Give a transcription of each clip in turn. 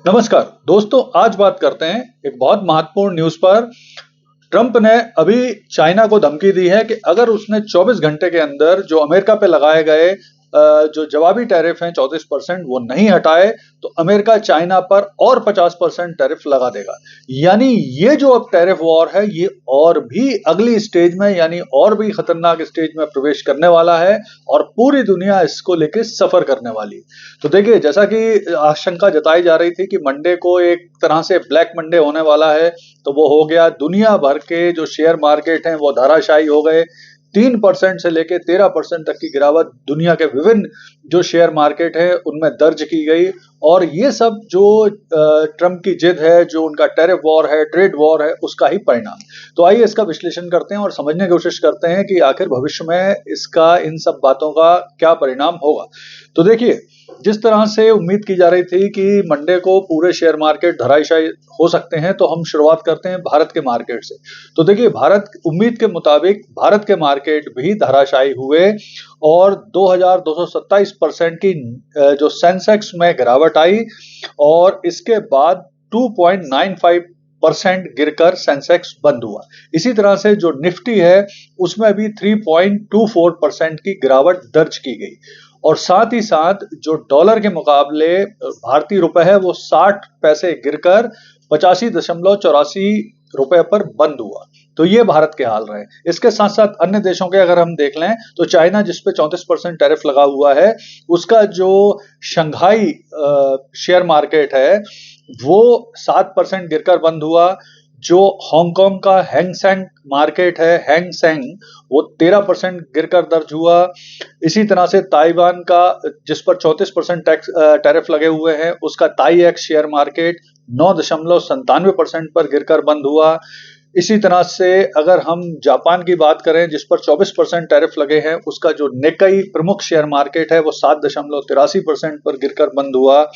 नमस्कार दोस्तों, आज बात करते हैं एक बहुत महत्वपूर्ण न्यूज़ पर। ट्रंप ने अभी चाइना को धमकी दी है कि अगर उसने 24 घंटे के अंदर जो अमेरिका पे लगाए गए जो जवाबी टैरिफ हैं 34% वो नहीं हटाए तो अमेरिका चाइना पर और 50% टैरिफ लगा देगा। यानी ये जो अब टैरिफ वॉर है ये और भी अगली स्टेज में यानी और भी खतरनाक स्टेज में प्रवेश करने वाला है और पूरी दुनिया इसको लेके सफर करने वाली है। तो देखिए, जैसा कि आशंका जताई जा रही थी कि मंडे को एक तरह से ब्लैक मंडे होने वाला है, तो वो हो गया। दुनिया भर के जो शेयर मार्केट हैं वो धराशायी हो गए। 3% से लेके 13% तक की गिरावट दुनिया के विभिन्न जो शेयर मार्केट है उनमें दर्ज की गई। और ये सब जो ट्रंप की जिद है, जो उनका टैरिफ वॉर है, ट्रेड वॉर है, उसका ही परिणाम। तो आइए इसका विश्लेषण करते हैं और समझने की कोशिश करते हैं कि आखिर भविष्य में इसका, इन सब बातों का क्या परिणाम होगा। तो देखिए, जिस तरह से उम्मीद की जा रही थी कि मंडे को पूरे शेयर मार्केट धराशायी हो सकते हैं, तो हम शुरुआत करते हैं भारत के मार्केट से। तो देखिए, भारत उम्मीद के मुताबिक भारत के मार्केट भी धराशायी हुए और 2227% की जो सेंसेक्स में गिरावट आई और इसके बाद 2.95% गिरकर सेंसेक्स बंद हुआ। इसी तरह से जो निफ्टी है उसमें भी 3.24% की गिरावट दर्ज की गई और साथ ही साथ जो डॉलर के मुकाबले भारतीय रुपए है वो 60 पैसे गिरकर 85.84 रुपए पर बंद हुआ। तो ये भारत के हाल रहे। इसके साथ साथ अन्य देशों के अगर हम देख लें तो चाइना, जिस पे 34% टैरिफ लगा हुआ है, उसका जो शंघाई शेयर मार्केट है वो 7% गिरकर बंद हुआ। जो हांगकांग का हैंगसेंग मार्केट है, हैंगसेंग, वो 13% गिरकर दर्ज हुआ। इसी तरह से ताइवान का, जिस पर 34% टैक्स टैरिफ लगे हुए हैं, उसका ताई एक्स शेयर मार्केट 9.97% पर गिरकर बंद हुआ। इसी तरह से अगर हम जापान की बात करें, जिस पर 24% टैरिफ लगे हैं, उसका जो निक्केई प्रमुख शेयर मार्केट है वो 7.83% पर गिरकर बंद हुआ।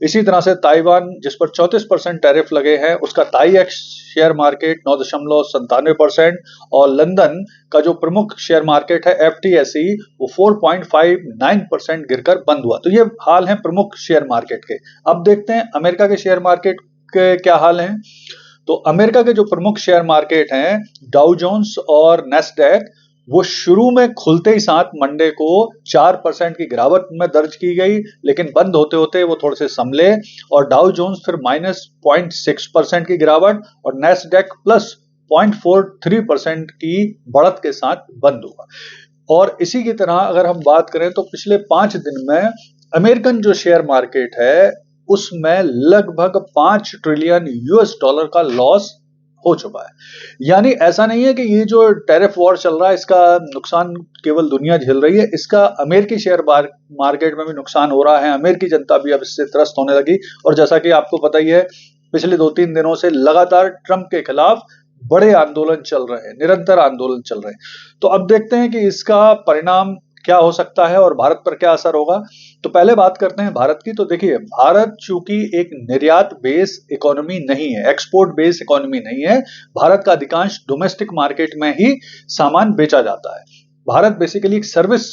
इसी तरह से ताइवान, जिस पर 34% टैरिफ लगे हैं, उसका ताई एक्स शेयर मार्केट 9.97% और लंदन का जो प्रमुख शेयर मार्केट है एफटीएसई वो 4.59% गिरकर बंद हुआ। तो ये हाल है प्रमुख शेयर मार्केट के। अब देखते हैं अमेरिका के शेयर मार्केट के क्या हाल हैं। तो अमेरिका के जो प्रमुख शेयर मार्केट हैं, डाउ जोन्स और नेस्डैक, वो शुरू में खुलते ही साथ मंडे को 4% की गिरावट में दर्ज की गई, लेकिन बंद होते होते वो थोड़े से संभले और डाउ जोन्स फिर -0.6% की गिरावट और नेस्डैक प्लस 0.43% की बढ़त के साथ बंद हुआ। और इसी की तरह अगर हम बात करें तो पिछले 5 दिन में अमेरिकन जो शेयर मार्केट है उसमें लगभग 5 ट्रिलियन यूएस डॉलर का लॉस हो चुका है। यानी ऐसा नहीं है कि ये जो टैरिफ वॉर चल रहा है इसका नुकसान केवल दुनिया झेल रही है, इसका अमेरिकी शेयर मार्केट में भी नुकसान हो रहा है। अमेरिकी जनता भी अब इससे त्रस्त होने लगी और जैसा कि आपको पता ही है, पिछले 2-3 दिनों से लगातार ट्रंप के खिलाफ बड़े आंदोलन चल रहे हैं, निरंतर आंदोलन चल रहे हैं। तो अब देखते हैं कि इसका परिणाम क्या हो सकता है और भारत पर क्या असर होगा। तो पहले बात करते हैं भारत की। तो देखिए, भारत चूंकि एक निर्यात बेस इकोनॉमी नहीं है, एक्सपोर्ट बेस इकोनॉमी नहीं है, भारत का अधिकांश डोमेस्टिक मार्केट में ही सामान बेचा जाता है। भारत बेसिकली एक सर्विस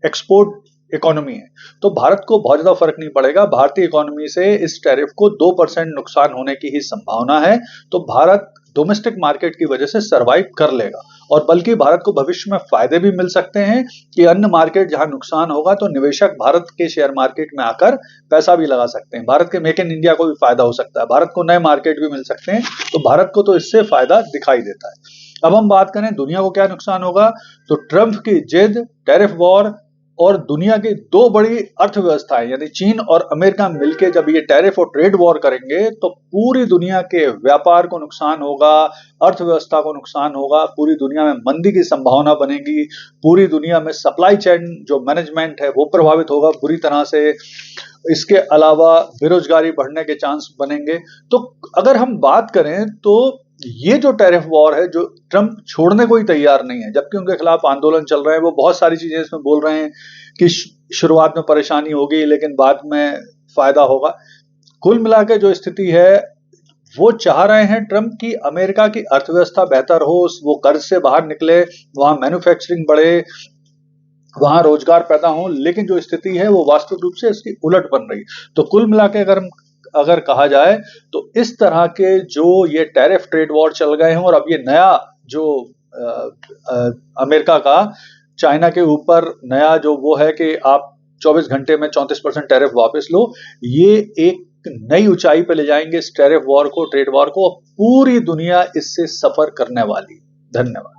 एक्सपोर्ट इकोनॉमी है। तो भारत को बहुत ज्यादा फर्क नहीं पड़ेगा। भारतीय इकोनॉमी से इस टैरिफ को 2% नुकसान होने की ही संभावना है। तो भारत डोमेस्टिक मार्केट की वजह से सरवाइव कर लेगा और बल्कि भारत को भविष्य में फायदे भी मिल सकते हैं कि अन्य मार्केट जहां नुकसान होगा तो निवेशक भारत के शेयर मार्केट में आकर पैसा भी लगा सकते हैं। भारत के मेक इन इंडिया को भी फायदा हो सकता है, भारत को नए मार्केट भी मिल सकते हैं। तो भारत को तो इससे फायदा दिखाई देता है। अब हम बात करें दुनिया को क्या नुकसान होगा। तो ट्रंप की जिद, टैरिफ वॉर और दुनिया की 2 बड़ी अर्थव्यवस्थाएं यानी चीन और अमेरिका मिलकर जब ये टैरिफ और ट्रेड वॉर करेंगे तो पूरी दुनिया के व्यापार को नुकसान होगा, अर्थव्यवस्था को नुकसान होगा, पूरी दुनिया में मंदी की संभावना बनेगी, पूरी दुनिया में सप्लाई चेन जो मैनेजमेंट है वो प्रभावित होगा बुरी तरह से। इसके अलावा बेरोजगारी बढ़ने के चांस बनेंगे। तो अगर हम बात करें तो ये जो टैरिफ वॉर है, जो ट्रंप छोड़ने को ही तैयार नहीं है, जबकि उनके खिलाफ आंदोलन चल रहे हैं, वो बहुत सारी चीजें इसमें बोल रहे हैं कि शुरुआत में परेशानी होगी लेकिन बाद में फायदा होगा। कुल मिला के जो स्थिति है, वो चाह रहे हैं ट्रंप की अमेरिका की अर्थव्यवस्था बेहतर हो, वो कर्ज से बाहर निकले, वहां मैन्युफैक्चरिंग बढ़े, वहां रोजगार पैदा हो, लेकिन जो स्थिति है वो वास्तविक रूप से इसकी उलट बन रही। तो कुल मिला के अगर कहा जाए तो इस तरह के जो ये टैरिफ ट्रेड वॉर चल गए हैं और अब ये नया जो अमेरिका का चाइना के ऊपर नया जो वो है कि आप 24 घंटे में 34% टैरिफ वापस लो, ये एक नई ऊंचाई पे ले जाएंगे इस टैरिफ वॉर को, ट्रेड वॉर को। पूरी दुनिया इससे सफर करने वाली। धन्यवाद।